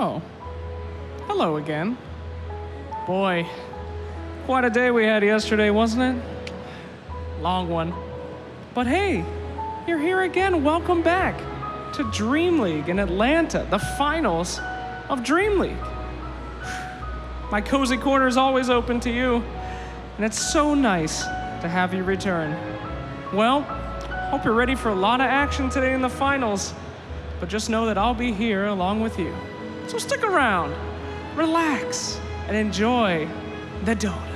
Oh, hello again. Boy, quite a day we had yesterday, wasn't it? Long one. But hey, you're here again. Welcome back to DreamLeague in Atlanta, the finals of DreamLeague. My cozy corner is always open to you, and it's so nice to have you return. Well, hope you're ready for a lot of action today in the finals, but just know that I'll be here along with you. So stick around, relax, and enjoy the Dota.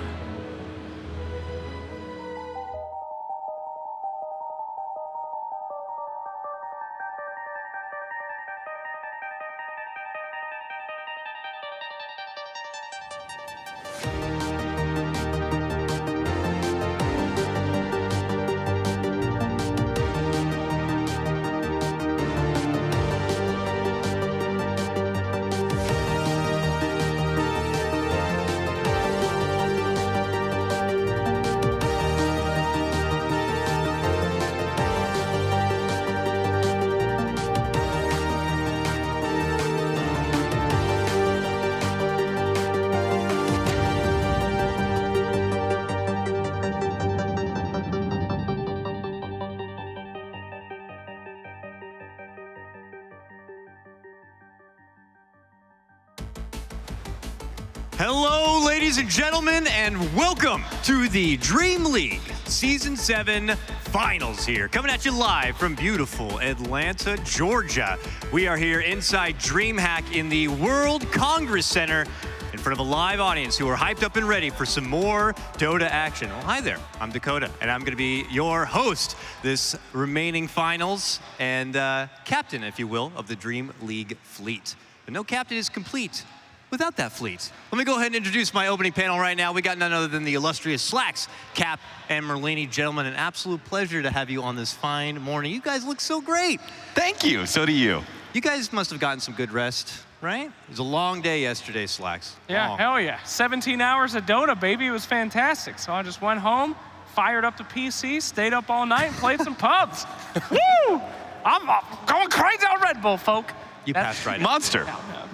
Hello, ladies and gentlemen, and welcome to the DreamLeague Season 7 Finals here. Coming at you live from beautiful Atlanta, Georgia. We are here inside DreamHack in the World Congress Center in front of a live audience who are hyped up and ready for some more Dota action. Well, hi there, I'm Dakota, and I'm gonna be your host this remaining finals and captain, if you will, of the DreamLeague fleet. But no captain is complete without that fleet. Let me go ahead and introduce my opening panel right now. We got none other than the illustrious Slacks, Cap, and Merlini. Gentlemen, an absolute pleasure to have you on this fine morning. You guys look so great. Thank you, so do you. You guys must have gotten some good rest, right? It was a long day yesterday, Slacks. Yeah, long. hell yeah. 17 hours of Dota, baby. It was fantastic. So I just went home, fired up the PC, stayed up all night, and played some pubs. Woo! I'm going crazy on Red Bull, folk. You passed right. Monster.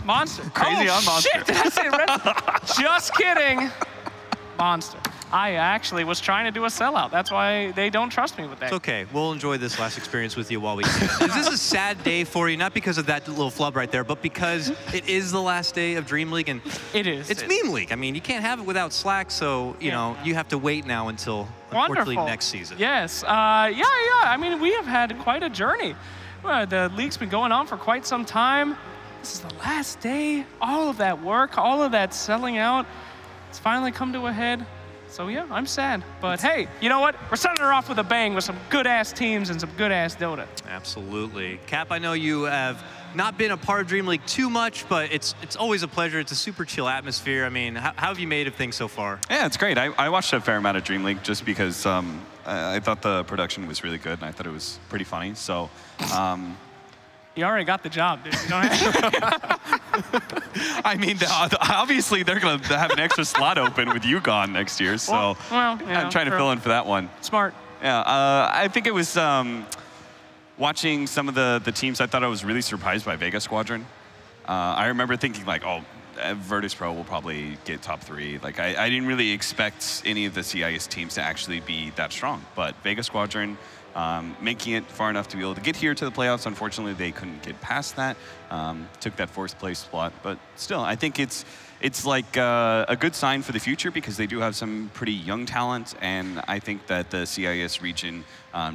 Monster. Crazy on Monster. Shit, did I say Red Bull? Just kidding. Monster. I actually was trying to do a sellout. That's why they don't trust me with that. It's okay. We'll enjoy this last experience with you while we can. Is this a sad day for you? Not because of that little flub right there, but because it is the last day of DreamLeague, and it is. It's Meme League. I mean, you can't have it without Slack, so you know you have to wait now until unfortunately next season. Yes. Yeah. I mean, we have had quite a journey. The league's been going on for quite some time. This is the last day. All of that work, all of that selling out, it's finally come to a head. So yeah, I'm sad. But hey, you know what? We're starting her off with a bang with some good-ass teams and some good-ass Dota. Absolutely. Cap, I know you have not been a part of DreamLeague too much, but it's always a pleasure. It's a super chill atmosphere. I mean, how have you made of things so far? Yeah, it's great. I watched a fair amount of DreamLeague just because I thought the production was really good and I thought it was pretty funny. So. You already got the job, dude. You don't have I mean, obviously they're going to have an extra slot open with you gone next year, so I'm trying to fill in for that one. Smart. Yeah, I think it was watching some of the teams. I thought I was really surprised by Vega Squadron. I remember thinking like, oh, Virtus Pro will probably get top 3. Like I didn't really expect any of the CIS teams to actually be that strong, but Vega Squadron. Making it far enough to be able to get here to the playoffs. Unfortunately, they couldn't get past that. Took that 4th place spot, but still, I think it's like a good sign for the future because they do have some pretty young talent, and I think that the CIS region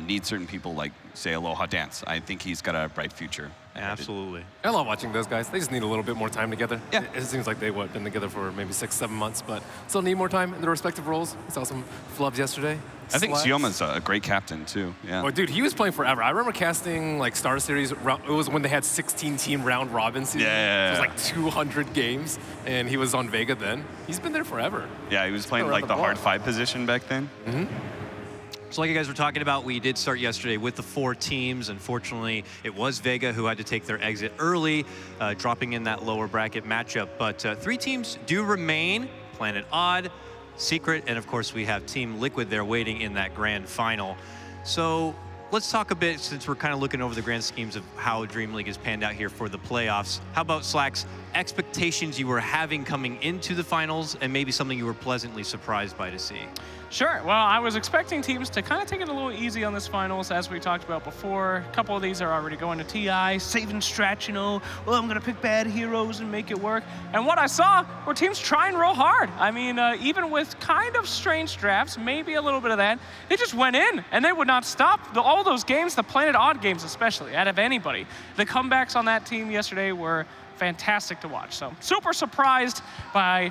needs certain people like, say, Aloha Dance. I think he's got a bright future. Absolutely. I love watching those guys. They just need a little bit more time together. Yeah. It seems like they've been together for maybe 6-7 months, but still need more time in their respective roles. We saw some flubs yesterday. I think Sioma's a great captain, too. Yeah. Oh, dude, he was playing forever. I remember casting like Star Series. It was when they had 16-team round robin season. Yeah. It was like 200 games, and he was on Vega then. He's been there forever. Yeah, he was playing like the hard 5 position back then. Mm-hmm. So like you guys were talking about, we did start yesterday with the 4 teams. Unfortunately, it was Vega who had to take their exit early, dropping in that lower bracket matchup. But 3 teams do remain, Planet Odd, Secret, and of course we have Team Liquid there waiting in that grand final. So let's talk a bit, since we're kind of looking over the grand schemes of how DreamLeague has panned out here for the playoffs. How about Slack's expectations you were having coming into the finals, and maybe something you were pleasantly surprised by to see? Sure. Well, I was expecting teams to kind of take it a little easy on this finals, as we talked about before. A couple of these are already going to TI, saving strat, you know, well, I'm going to pick bad heroes and make it work. And what I saw were teams trying real hard. I mean, even with kind of strange drafts, maybe a little bit of that, they just went in, and they would not stop. All those games, the Planet Odd games especially, out of anybody. The comebacks on that team yesterday were fantastic to watch. So super surprised by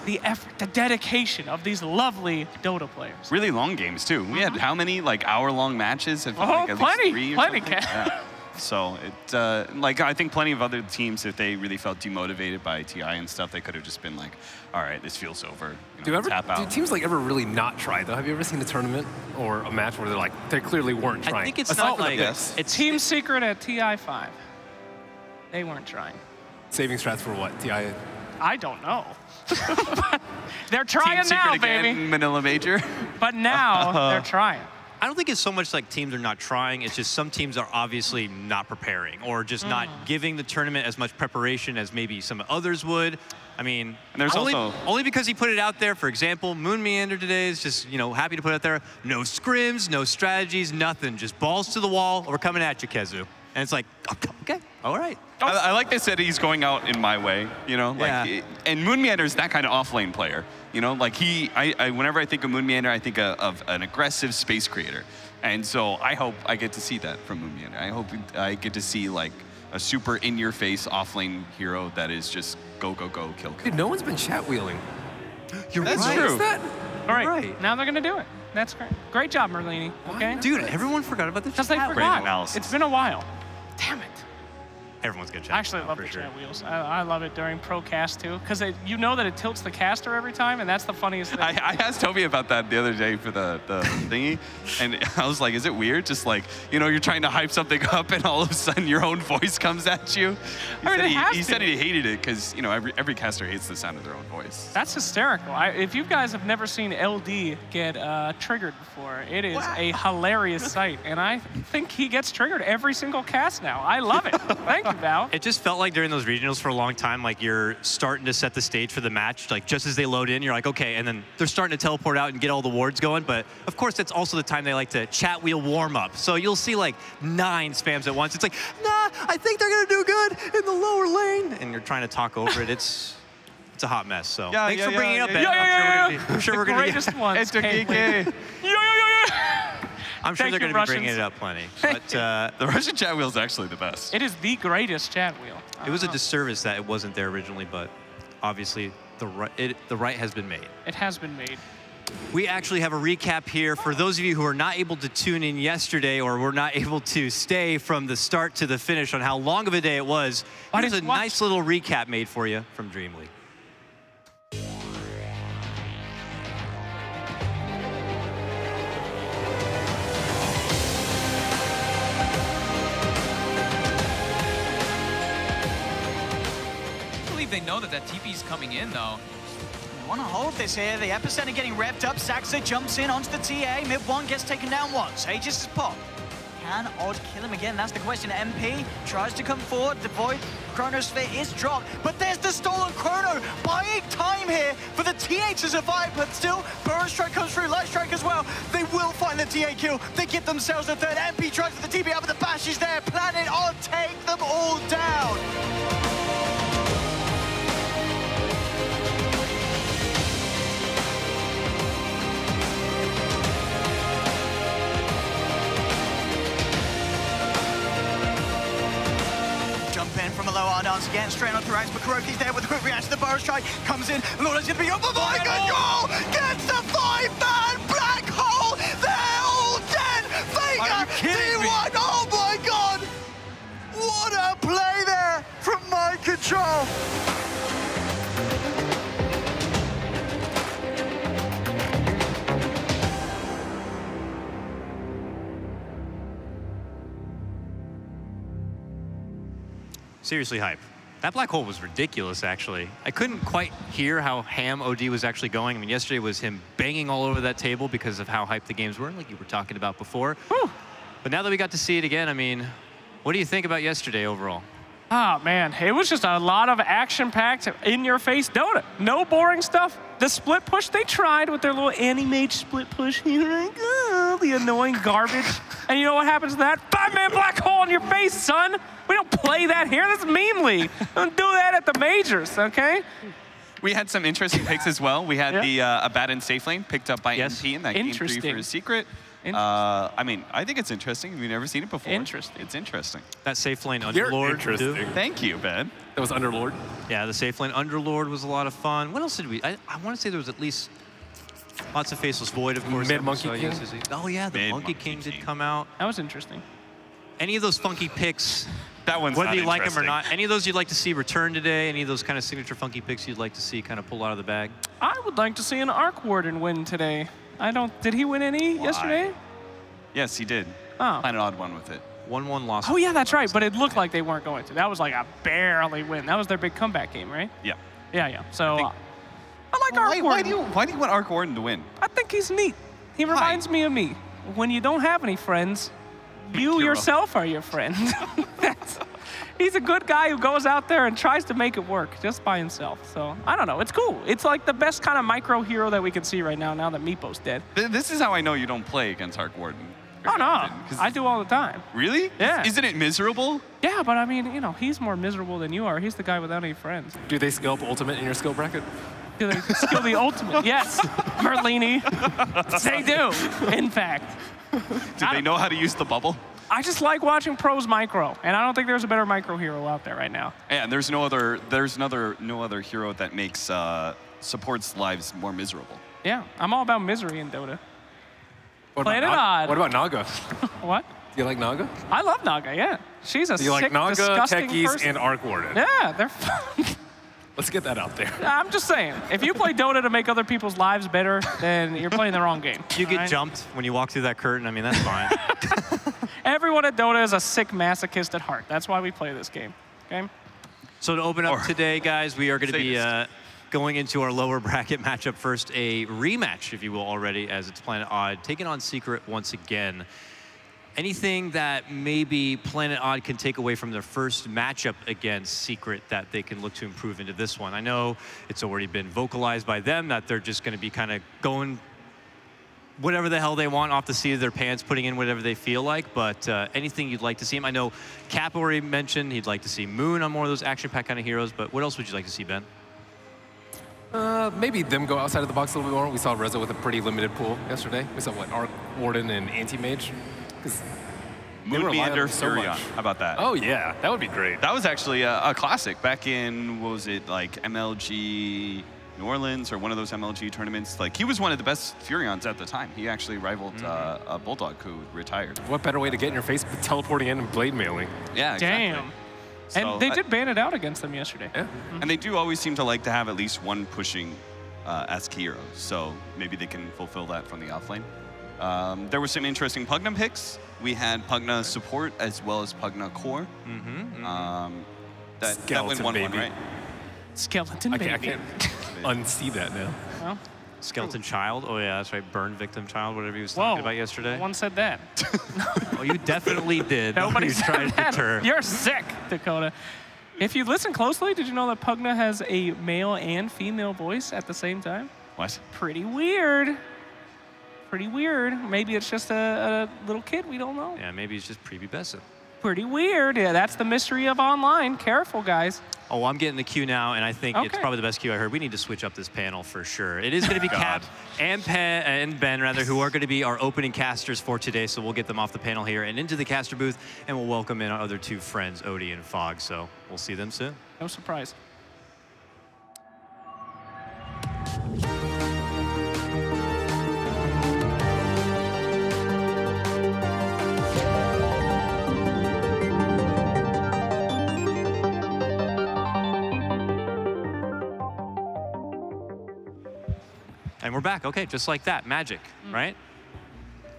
the effort, the dedication of these lovely Dota players. Really long games too. We had how many like hour-long matches? Oh, like plenty. Yeah. So like I think plenty of other teams, if they really felt demotivated by TI and stuff, they could have just been like, all right, this feels over. You know, do teams like ever really not try though? Have you ever seen a tournament or a match where they're like they clearly weren't trying? I think it's not like it's Team Secret at TI5. They weren't trying. Saving strats for what? TI? I don't know. They're trying Team now, Secret again, baby. Manila Major. But now they're trying. I don't think it's so much like teams are not trying, it's just some teams are obviously not preparing or just not giving the tournament as much preparation as maybe some others would. I mean, and there's only because he put it out there. For example, Moon Meander today is just, you know, happy to put it out there. No scrims, no strategies, nothing. Just balls to the wall. We're coming at you, Kezu. And it's like, okay, all right. I like they said he's going out in my way, you know? Like, and Moon Meander is that kind of off-lane player, you know? Like whenever I think of Moon Meander, I think of an aggressive space creator. And so I hope I get to see that from Moon Meander. I hope I get to see like a super in-your-face off-lane hero that is just go, go, go, kill, kill. Dude, no one's been chat wheeling. That's true. All right, now they're going to do it. That's great. Great job, Merlini. Okay? Dude, everyone forgot about the Because they chat forgot. analysis. It's been a while. Damn it. Everyone's gonna chat. Actually, I love the chat wheels. I love it during pro cast too, because you know that it tilts the caster every time, and that's the funniest thing. I asked Toby about that the other day for the thingy, and I was like, is it weird? Just like, you know, you're trying to hype something up, and all of a sudden your own voice comes at you. He said he hated it because, you know, every caster hates the sound of their own voice. That's hysterical. If you guys have never seen LD get triggered before, it is a hilarious sight, and I think he gets triggered every single cast now. I love it. Thank you, Val. It just felt like during those regionals for a long time, like you're starting to set the stage for the match. Like just as they load in, you're like, okay, and then they're starting to teleport out and get all the wards going. But of course, that's also the time they like to chat wheel warm up. So you'll see like 9 spams at once. It's like, nah, I think they're gonna do good in the lower lane, and you're trying to talk over it. It's a hot mess. So thanks for bringing it up, Ben. I'm sure we're gonna be. Greatest ones. It's okay. I'm sure they're going to be bringing it up plenty. But the Russian chat wheel is actually the best. It is the greatest chat wheel. It was a disservice that it wasn't there originally, but obviously the right has been made. It has been made. We actually have a recap here for those of you who are not able to tune in yesterday or were not able to stay from the start to the finish on how long of a day it was. There's a nice little recap made for you from DreamLeague. They know that TP's coming in, though. They want to hold this here. The epicenter getting revved up. Saxa jumps in onto the TA. Mid one gets taken down once. Aegis is pop. Can Odd kill him again? That's the question. MP tries to come forward. The Void Chronosphere is dropped. But there's the stolen Chrono, buying time here for the TA to survive. But still, Burrow Strike comes through. Light Strike as well. They will find the TA kill. They get themselves a third. MP tries for the TP out, but the Bash is there. Planet Odd take them all down. From a low R dance again, straight on Thrax, but Kuroki's there with a quick reaction to the Burrow Strike, comes in, Lorna's gonna be up, oh my god, goal! Gets the 5-man black hole! They're all dead! Vega, D1, oh my god! What a play there from Mind Control! Seriously hype. That black hole was ridiculous, actually. I couldn't quite hear how ham OD was actually going. I mean, yesterday was him banging all over that table because of how hyped the games were, like you were talking about before. Whew. But now that we got to see it again, I mean, what do you think about yesterday overall? Oh, man, it was just a lot of action-packed, in-your-face Dota. No boring stuff. The split push, they tried with their little anti-mage split push. Here I go, the annoying garbage. And you know what happens to that? 5-man black hole in your face, son. We don't play that here. That's meme league. Don't do that at the majors, okay? We had some interesting picks as well. We had the Abaddon safe lane picked up by MP in that game 3 for his secret. I mean, I think it's interesting. We've never seen it before. Interesting. It's interesting. That safe lane Underlord. Thank you, Ben. That was Underlord. Yeah, the safe lane Underlord was a lot of fun. What else did we? I want to say there was at least lots of Faceless Void, of course. Mid-Monkey King. Oh yeah, the Monkey King did come out. That was interesting. Any of those funky picks, that one's whether not you like them or not, any of those you'd like to see return today? Any of those kind of signature funky picks you'd like to see kind of pull out of the bag? I would like to see an Arc Warden win today. Did he win any yesterday? Yes, he did. Oh. Planet Odd won with it. 1-1 loss. Oh, yeah, that's right. But it looked like they weren't going to. That was like a barely win. That was their big comeback game, right? Yeah. Yeah. So I like Arc Warden. Why do you want Arc Warden to win? I think he's neat. He reminds me of me. When you don't have any friends, you yourself are your friend. He's a good guy who goes out there and tries to make it work just by himself. So, I don't know. It's cool. It's like the best kind of micro hero that we can see right now that Meepo's dead. This is how I know you don't play against Arc Warden. Oh, no. I do all the time. Really? Yeah. Isn't it miserable? Yeah, but I mean, you know, he's more miserable than you are. He's the guy without any friends. Do they skill up ultimate in your skill bracket? Do they skill the ultimate? Yes. Merlini. They do, in fact. Do they know how to use the bubble? I just like watching pros micro, and I don't think there's a better micro hero out there right now. Yeah, and there's no other hero that makes supports lives more miserable. Yeah, I'm all about misery in Dota. Planet Odd. What about Naga? What? Do you like Naga? I love Naga, yeah. She's a Do you sick, like Naga, disgusting Techies, person. and Arc Warden? Yeah, they're fun. Let's get that out there. I'm just saying, if you play Dota to make other people's lives better, then you're playing the wrong game. You get jumped when you walk through that curtain. I mean, that's fine. Everyone at Dota is a sick masochist at heart. That's why we play this game, okay? So to open up today, guys, we are going to be going into our lower bracket matchup first. A rematch, if you will, already, as it's Planet Odd, taking on Secret once again. Anything that maybe Planet Odd can take away from their first matchup against Secret that they can look to improve into this one? I know it's already been vocalized by them that they're just going to be kind of going whatever the hell they want off the seat of their pants, putting in whatever they feel like, but anything you'd like to see him? I know Cap already mentioned he'd like to see Moon on more of those action-packed kind of heroes, but what else would you like to see, Ben? Maybe them go outside of the box a little bit more. We saw Reza with a pretty limited pool yesterday. We saw, what, Arc Warden and Anti-Mage? Moonbeater Furion. How about that? Oh, yeah. That would be great. That was actually a classic back in, what was it, like MLG New Orleans or one of those MLG tournaments. Like, he was one of the best Furions at the time. He actually rivaled a Bulldog who retired. What better way to get in your face but teleporting in and blade mailing? Yeah, exactly. Damn. So, and they did ban it out against them yesterday. Yeah. And they do always seem to like to have at least one pushing as heroes. So maybe they can fulfill that from the offlane. There were some interesting Pugna picks. We had Pugna support as well as Pugna core. That went 1-1, right? Skeleton baby. I can't unsee that now. Well, Skeleton Child? Oh, yeah, that's right. Burn Victim Child, whatever he was talking about yesterday. No one said that. Oh, you definitely did. Nobody said that. Deter. You're sick, Dakota. If you listen closely, did you know that Pugna has a male and female voice at the same time? What? Pretty weird. Pretty weird. Maybe it's just a little kid. We don't know. Yeah, maybe it's just prepubescent. Pretty weird. Yeah, that's the mystery of online. Careful, guys. Oh, I'm getting the queue now, and I think it's probably the best queue I heard. We need to switch up this panel for sure. It is going to be Cap and Ben, who are going to be our opening casters for today. So we'll get them off the panel here and into the caster booth, and we'll welcome in our other two friends, Odie and Fog. So we'll see them soon. No surprise. And we're back. Okay, just like that. Magic, right?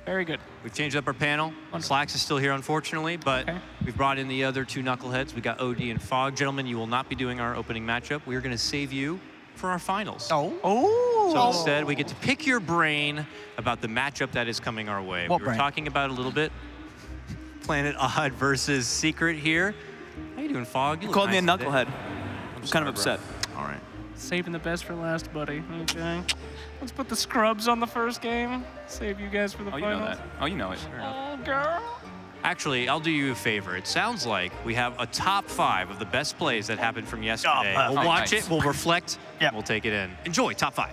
Very good. We've changed up our panel. Slacks is still here, unfortunately, but we've brought in the other two knuckleheads. We got OD and Fog. Gentlemen, you will not be doing our opening matchup. We are going to save you for our finals. So instead, we get to pick your brain about the matchup that is coming our way. What we were talking about it a little bit. Planet Odd versus Secret here. How you doing, Fog? You called me a knucklehead. I'm kind of upset. All right. Saving the best for last, buddy. Okay. Let's put the scrubs on the first game. Save you guys for the Oh, finals. you know that. Oh, you know it. Oh, girl. Actually, I'll do you a favor. It sounds like we have a top 5 of the best plays that happened from yesterday. Oh, we'll watch nice. it, we'll reflect, Yep. we'll take it in. Enjoy, top 5.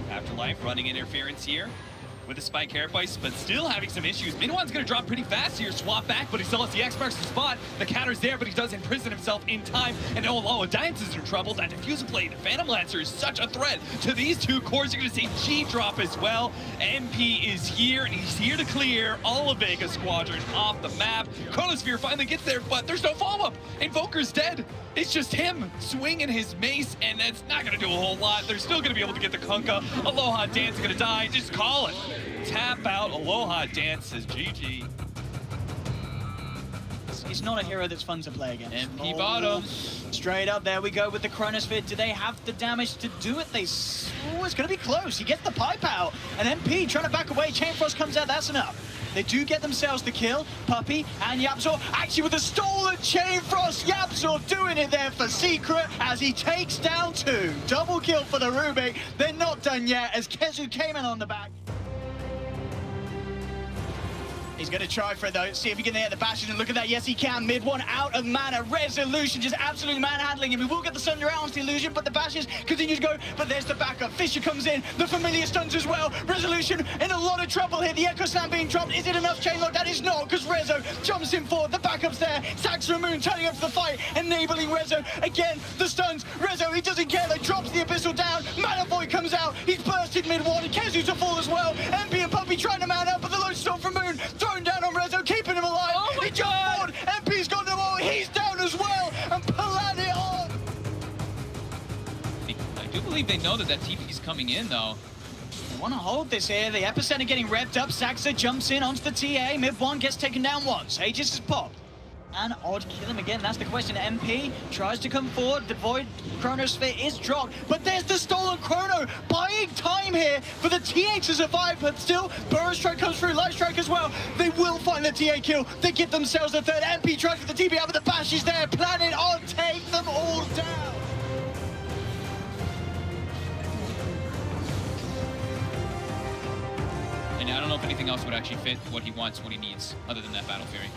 Afterlife running interference here with the spike carapace, but still having some issues. Minwan's gonna drop pretty fast here, swap back, but he still has the X marks the spot. The counter's there, but he does imprison himself in time. And oh, Alliance is in trouble. That diffuser play, the Phantom Lancer is such a threat to these two cores. You're gonna see G drop as well. MP is here, and he's here to clear all of Vega Squadron off the map. Chronosphere finally gets there, but there's no follow-up. Invoker's dead. It's just him swinging his mace, and that's not gonna do a whole lot. They're still gonna be able to get the Kunkka. Aloha Dance is gonna die. Just call it. Tap out. Aloha Dance says GG. He's not a hero that's fun to play against. MP bottom. Straight up, there we go with the Chronosphere. Do they have the damage to do it? Oh, it's going to be close. He gets the pipe out. And MP trying to back away. Chainfrost comes out. That's enough. They do get themselves the kill. Puppey and Yapzor actually with a stolen Chainfrost. Yapzor doing it there for Secret as he takes down 2. Double kill for the Rubik. They're not done yet as Kezu came in on the back. He's going to try for it, though. See if he can hit the Bastion. And look at that. Yes, he can. Mid one out of mana. Resolution just absolutely manhandling him. He will get the Sunder out onto the illusion, but the Bastions continue to go. But there's the backup. Fisher comes in. The Familiar stuns as well. Resolution in a lot of trouble here. The Echo Slam being dropped. Is it enough chainlock? That is not, because Rezo jumps in forward. The backup's there. Saxon Moon turning up for the fight, enabling Rezo. Again, the stuns. Rezo, he doesn't care. They drops the Abyssal down. Malavoy comes out. He's bursted mid one. And Kezu to fall as well. MP and Puppey trying to man up, but the Lone Storm from Moon thrown down on Rezo, keeping him alive. Oh he jumps forward. MP's got them all. He's down as well. And Planet on. I do believe they know that TP's coming in, though. They want to hold this here. The Epicenter getting revved up. Saxa jumps in onto the TA. Mid one gets taken down once. Aegis is popped. And Odd kill him again. That's the question. MP tries to come forward. The Void Chronosphere is dropped. But there's the stolen Chrono. Buying time here for the TA to survive. But still, Burrow Strike comes through. Light Strike as well. They will find the TA kill. They get themselves a third. MP tries for the TP out, but the Bash is there. Planet on. Take them all down. And I don't know if anything else would actually fit what he wants, what he needs, other than that Battle Fury.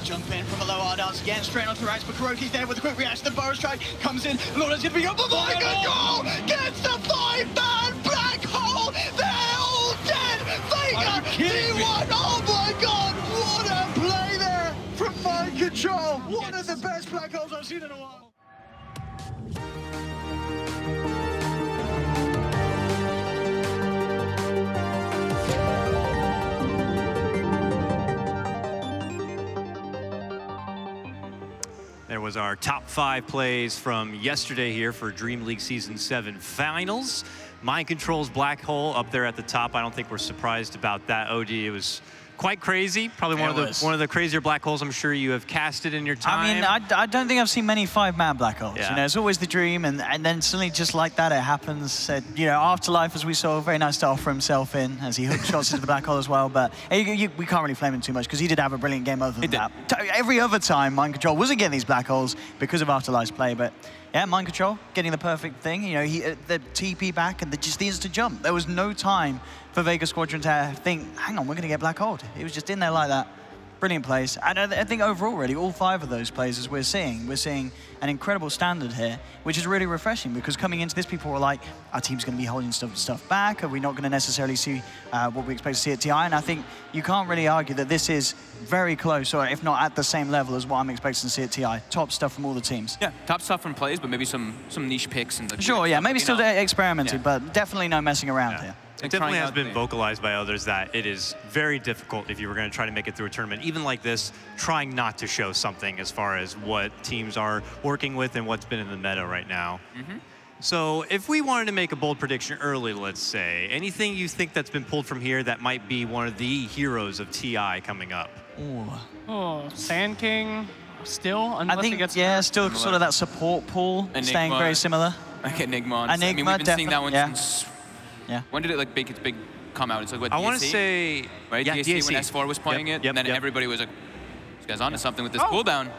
Jump in from below our dance again, straight onto Rax, but Kuroki's there with a quick reaction. The Burrow Strike comes in. Lorna's gonna be up. Oh my God! Goal! Gets the 5-man black hole! They're all dead! Vega! D1! Oh my God! What a play there from Mind Control! One of the best black holes I've seen in a while. There was our top 5 plays from yesterday here for DreamLeague Season 7 Finals. Mind Control's Black Hole up there at the top. I don't think we're surprised about that, OD. It was quite crazy. Probably one of the crazier black holes I'm sure you have casted in your time. I mean, I don't think I've seen many 5-man black holes. Yeah. You know, it's always the dream, and then suddenly just like that, it happens. You know, Afterlife, as we saw, very nice to offer himself in as he hooked shots into the black hole as well. But we can't really flame him too much because he did have a brilliant game other than that. Every other time, Mind Control wasn't getting these black holes because of Afterlife's play, but yeah, Mind Control, getting the perfect thing. You know, the TP back and just the instant jump. There was no time for Vega Squadron to think, hang on, we're going to get black holed. It was just in there like that. Brilliant plays. And I think overall, really, all 5 of those plays, as we're seeing an incredible standard here, which is really refreshing because coming into this, people were like, our team's going to be holding stuff back. Are we not going to necessarily see what we expect to see at TI? And I think you can't really argue that this is very close, or if not at the same level as what I'm expecting to see at TI. Top stuff from all the teams. Yeah, top stuff from plays, but maybe some niche picks. And sure, yeah, maybe still experimenting, but definitely no messing around here. It definitely has been vocalized by others that it is very difficult if you were going to try to make it through a tournament, even like this, trying not to show something as far as what teams are working with and what's been in the meta right now. So if we wanted to make a bold prediction early, let's say, anything you think that's been pulled from here that might be one of the heroes of TI coming up? Oh, Sand King, still, unless I think, he gets yeah, hurt. still sort of that support pool, staying very similar. Like Enigma. Enigma, I mean, we've been seeing that one since... Yeah. When did it like make its big come out? It's like what, I DSC? want to say... Right, yeah, DSC when S4 was playing it, and then everybody was like, this guy's onto something with this cooldown.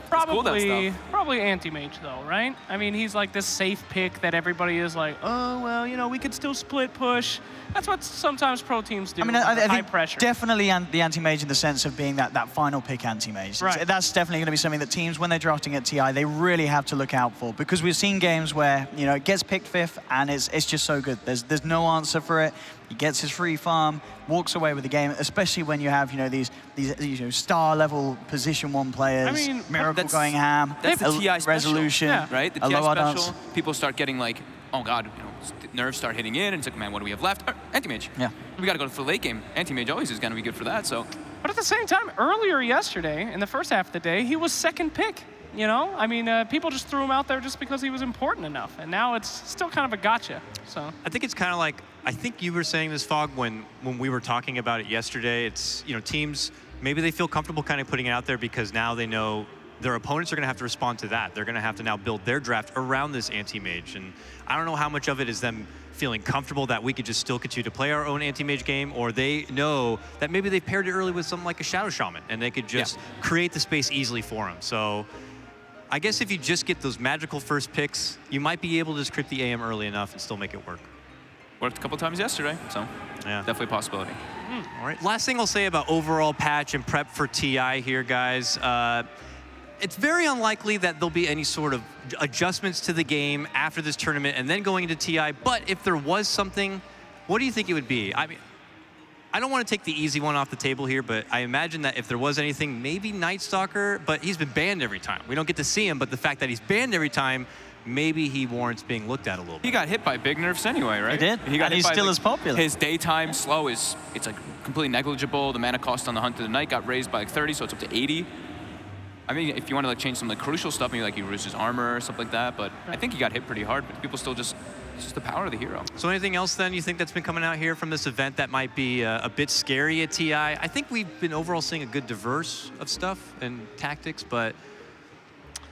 Probably anti-mage though, right? I mean, he's like this safe pick that everybody is like, oh, well, you know, we could still split push. That's what sometimes pro teams do. I mean, I high think pressure. definitely the anti-mage in the sense of being that final pick anti-mage. Right. That's definitely going to be something that teams, when they're drafting at TI, they really have to look out for, because we've seen games where, you know, it gets picked 5th and it's just so good. There's no answer for it. He gets his free farm, walks away with the game, especially when you have, you know, these you know, star-level position 1 players, I mean, Miracle going ham, That's the TI special, resolution, right? The a TI low special, dance. people start getting like, oh god, you know, nerves start hitting in, and it's like, man, what do we have left? Anti-mage. Yeah. We got to go for the late game. Anti-mage always is going to be good for that, so. But at the same time, earlier yesterday, in the first half of the day, he was 2nd pick. You know, I mean, people just threw him out there just because he was important enough, and now it's still kind of a gotcha. So I think it's kind of like, I think you were saying this, Fog, when we were talking about it yesterday. It's, you know, teams, maybe they feel comfortable kind of putting it out there because now they know their opponents are going to have to respond to that. They're going to have to now build their draft around this anti-mage, and I don't know how much of it is them feeling comfortable that we could just still continue to play our own anti-mage game, or they know that maybe they paired it early with something like a Shadow Shaman, and they could just create the space easily for them. So I guess if you just get those magical first picks, you might be able to just crypt the AM early enough and still make it work. Worked a couple times yesterday, so yeah, definitely a possibility. All right, last thing I'll say about overall patch and prep for TI here, guys. It's very unlikely that there'll be any sort of adjustments to the game after this tournament and then going into TI, but if there was something, what do you think it would be? I mean, I don't want to take the easy one off the table here, but I imagine that if there was anything, maybe Night Stalker, but he's been banned every time. We don't get to see him, but the fact that he's banned every time, maybe he warrants being looked at a little bit. He got hit by big nerfs anyway, right? He did, and he's still as popular. His daytime slow it's like completely negligible. The mana cost on the Hunt of the Night got raised by like 30, so it's up to 80. I mean, if you want to like change some like crucial stuff, maybe like he loses armor or something like that, but I think he got hit pretty hard, but people still just, it's just the power of the hero. So anything else then you think that's been coming out here from this event that might be a bit scary at TI? I think we've been overall seeing a good diverse of stuff and tactics, but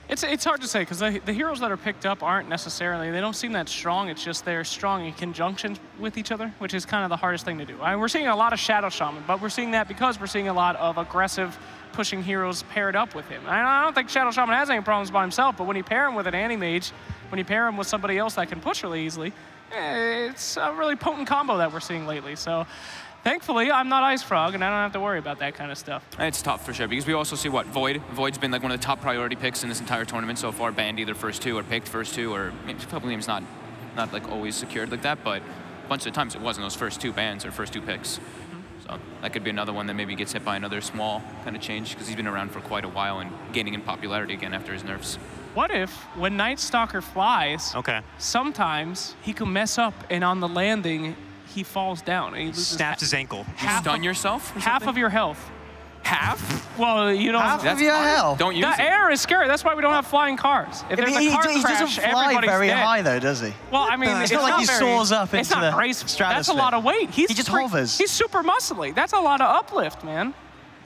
it's hard to say because the heroes that are picked up aren't necessarily, they don't seem that strong. It's just they're strong in conjunction with each other, which is kind of the hardest thing to do. I mean, we're seeing a lot of Shadow Shaman, but we're seeing that because we're seeing a lot of aggressive pushing heroes paired up with him. I don't think Shadow Shaman has any problems by himself, but when you pair him with an anti-mage, when you pair him with somebody else that can push really easily, it's a really potent combo that we're seeing lately. So thankfully, I'm not Ice Frog, and I don't have to worry about that kind of stuff. It's tough for sure, because we also see what, Void. Void's been like one of the top priority picks in this entire tournament so far, banned either first 2 or picked first 2, or maybe a couple games not like always secured like that, but a bunch of the times it wasn't those first 2 bans or first 2 picks. So that could be another one that maybe gets hit by another small kind of change, because he's been around for quite a while and gaining in popularity again after his nerfs. What if, when Night Stalker flies, sometimes he can mess up and on the landing, he falls down and he loses snaps his ankle. You stun yourself? Half of your health. Half? Well, you don't. Half of your health. Don't use the air is scary. That's why we don't have flying cars. If there's a car he crash, doesn't fly everybody's very dead. high, though, does he? Well, I mean, it's not like he soars up into the stratosphere. That's a lot of weight. He just hovers. He's super muscly. That's a lot of uplift, man.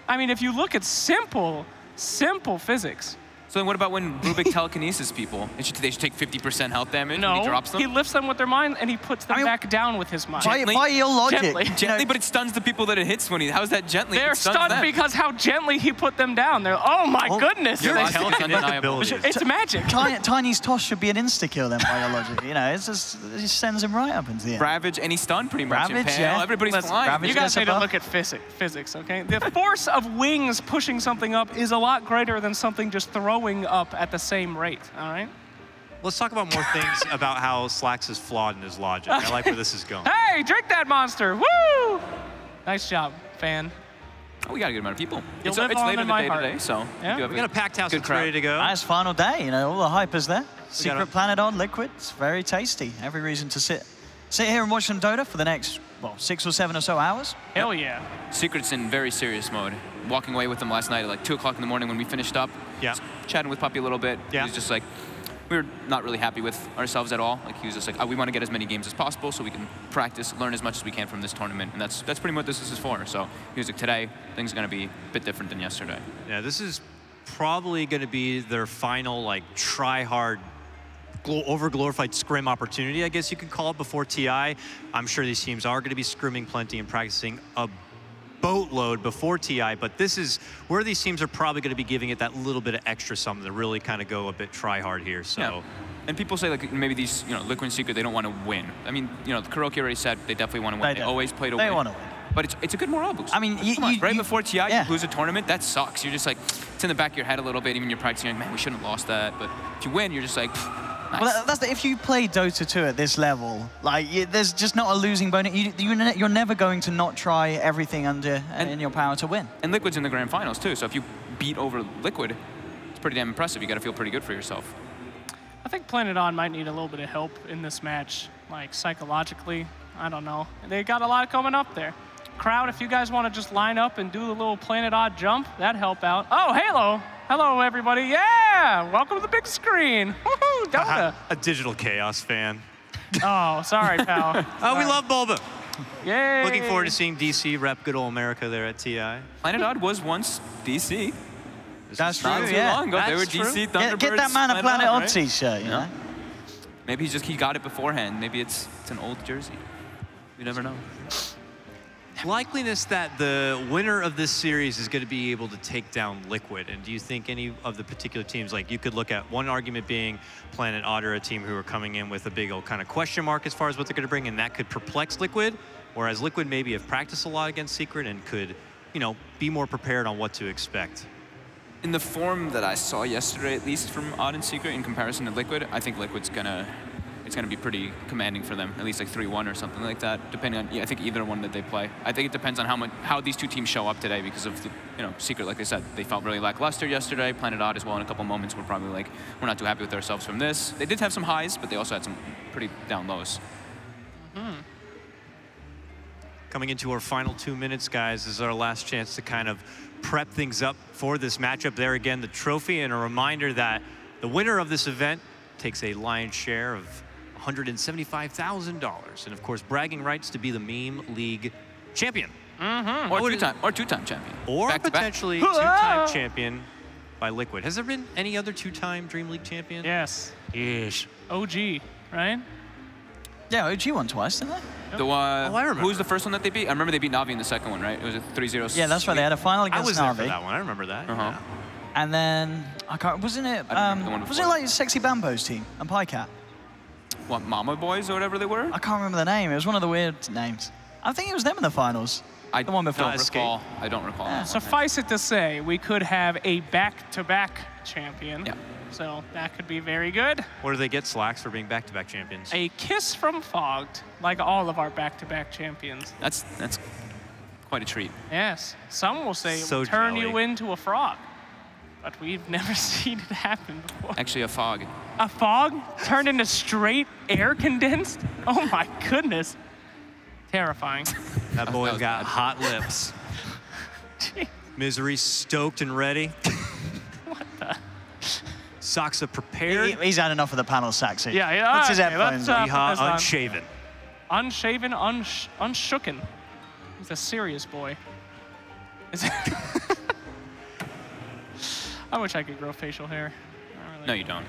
I mean, if you look at simple physics. So then what about when Rubik telekinesis people? They should take 50% health damage when he drops them? He lifts them with their mind and he puts them back down with his mind. By your logic. Gently, but it stuns the people that it hits when he, how's that gently? They're stunned because how gently he put them down. They're, oh my goodness. It's magic. Tiny's toss should be an insta-kill then by your logic. You know, it just sends him right up into the air. Ravage, any stun pretty much. Ravage, yeah. Everybody's flying. Ravage you guys need to look at physics, okay? The force of wings pushing something up is a lot greater than something just throwing up at the same rate, all right? Let's talk about more things about how Slacks is flawed in his logic. I like where this is going. Hey, drink that monster, woo! Nice job, fan. Oh, we got a good amount of people. It's late in the day heart. today, so we got a packed house that's ready to go. Nice final day, you know, all the hype is there. Secret Planet on Liquid, it's very tasty. Every reason to sit here and watch some Dota for the next, well, 6 or 7 or so hours. Hell yeah. Secret's in very serious mode. Walking away with him last night at like 2 o'clock in the morning when we finished up. Yeah. Chatting with Puppy a little bit. Yeah. He's just like, we were not really happy with ourselves at all. Like he was just like, we want to get as many games as possible so we can practice, learn as much as we can from this tournament, and that's pretty much what this is for. So he was like, today things are going to be a bit different than yesterday. Yeah, this is probably going to be their final like try-hard, over-glorified scrim opportunity, I guess you could call it, before TI. I'm sure these teams are going to be scrimming plenty and practicing a boatload before TI, but this is where these teams are probably going to be giving it that little bit of extra something to really kind of go a bit try-hard here. So. Yeah. And people say like maybe these, Liquid and Secret, they don't want to win. I mean, Kuroki already said they definitely want to win. They always play to win. They want to win. But it's a good morale boost. I mean, right before TI, you lose a tournament, that sucks. You're just like, it's in the back of your head a little bit, even you're practicing, like, man, we shouldn't have lost that. But if you win, you're just like, nice. Well, if you play Dota 2 at this level, like, there's just not a losing bonus. You're never going to not try everything in your power to win. And Liquid's in the grand finals, too. So if you beat over Liquid, it's pretty damn impressive. You got to feel pretty good for yourself. I think Planet Odd might need a little bit of help in this match, like psychologically. I don't know. They got a lot coming up there. Crowd, if you guys want to just line up and do a little Planet Odd jump, that'd help out. Oh, Halo. Hello, everybody. Yeah, welcome to the big screen. Woohoo, Dota. A Digital Chaos fan. Oh, sorry, pal. We love Bulba. Yay. Looking forward to seeing DC rep good old America there at TI. Planet Odd was once DC. That's true, Not too long ago. They were DC Thunderbirds. Get that man a Planet Odd t-shirt, you know? Maybe he got it beforehand. Maybe it's an old jersey. You never know. Likeliness that the winner of this series is going to be able to take down Liquid, and do you think any of the particular teams, like you could look at one argument being Planet Odd, a team who are coming in with a big old kind of question mark as far as what they're going to bring, and that could perplex Liquid, whereas Liquid maybe have practiced a lot against Secret and could, be more prepared on what to expect. In the form that I saw yesterday, at least from Odd and Secret, in comparison to Liquid, I think Liquid's gonna be pretty commanding for them, at least like 3-1 or something like that, depending on, I think either one that they play. I think it depends on how these two teams show up today, because of the, Secret, like I said, they felt really lackluster yesterday. Planet Odd as well in a couple moments were probably like, we're not too happy with ourselves from this. They did have some highs, but they also had some pretty down lows. Coming into our final 2 minutes, guys, this is our last chance to kind of prep things up for this matchup. There again, the trophy, and a reminder that the winner of this event takes a lion's share of $175,000, and of course, bragging rights to be the Meme League champion. Or two-time champion. Or potentially two-time champion by Liquid. Has there been any other two-time Dream League champion? Yes. Yes. OG, right? Yeah, OG won twice, didn't they? The one, I remember. Who was the first one that they beat? I remember they beat Navi in the second one, right? It was a 3-0. Yeah, that's right. They had a final against Navi. I was there for that one. I remember that. Yeah. And then, wasn't it like Sexy Bambo's team and PyCat? What, Mama Boys or whatever they were? I can't remember the name. It was one of the weird names. I think it was them in the finals. The one before. I don't recall. Yeah. Suffice it to say, we could have a back-to-back champion. Yeah. So that could be very good. What do they get, Slacks, for being back-to-back champions? A kiss from Fogged, like all of our back-to-back champions. That's quite a treat. Yes. Some will say it will turn you into a frog. But we've never seen it happen before. Actually, a fog. A fog turned into straight air condensed? Oh my goodness. Terrifying. That boy's got hot lips. Misery stoked and ready. What the? Saksa prepared. He's had enough of the panel, Saxy. Yeah. What's his headphones? Unshaven. Unshaven, unshooken. He's a serious boy. I wish I could grow facial hair. Really. No, you don't.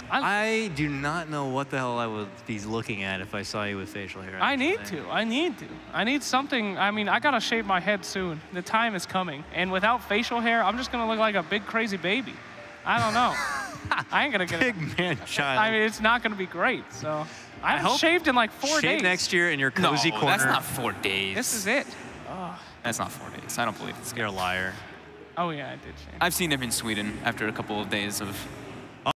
I do not know what the hell I would be looking at if I saw you with facial hair. I need to. I need something. I mean, I gotta shave my head soon. The time is coming. And without facial hair, I'm just gonna look like a big crazy baby. I don't know. I ain't gonna get big man child. I mean, it's not gonna be great. So I haven't shaved in like 4 days. Shave next year in your cozy corner. That's not 4 days. This is it. Oh. That's not 4 days. I don't believe it. You're a liar. Oh yeah, I did shave. I've seen him in Sweden after a couple of days of